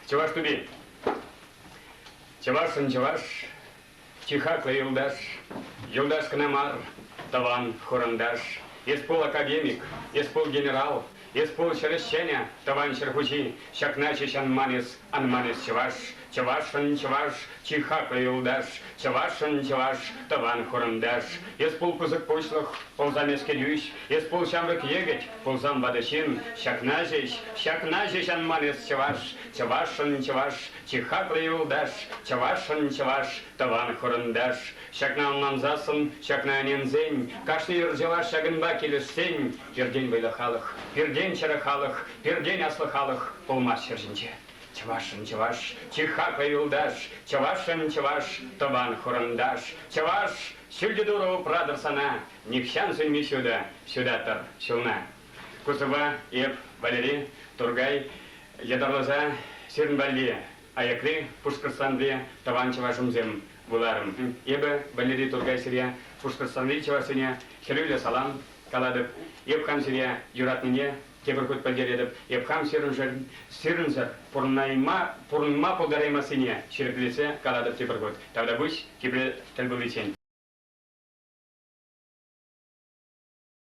Чеваш туби. Чевашын чеваш, чихаклы Юлдаш Канамар, Таван Хурандаш, Еспол академик, Еспол генерал, Еспол черещеня, Таван Черхучи, Шакначи Анманис Чеваш, Чевашын чеваш, чихаклы Юлдаш, Чевашын чеваш, Таван Хурандаш, Еспол пузык почлых, ползам ескедюш, Еспол шамрык егеть, ползам бадычин, Шакнажич Анманис Чеваш, Чевашын чеваш, чихаклы Юлдаш, Чевашын чеваш, Таван Хурандаш, Шакна намзасын, шакна нензень, кашны ыржала шагынба келесень, пердень байлахалых, пердень чарахалых, пердень аслыхалых, полмас шержинче. Чевашын чеваш, чихаклы Юлдаш, Чевашын чеваш, Таван Хурандаш, Чеваш, сюльдедуру прадырсана, Никшан сюньми сюдатар, сюлна. Кусыва, еп, Валерий, Тургай, Ядарлаза, Сирнбалли, Аякли, Пушкарсанды, Таван чевашымзем. Буларым. Ебе Валерий Тургай сирия, Пушкарсанды чевасыня, Херюля салам, каладып, епхам сирия, юратныне, кебіркут пәлдередіп, епхам сирынзар, пурнма пулдараймасыне, шереклесе, каладып кебіркут. Тавда бұш, кебір тәлбілі сен.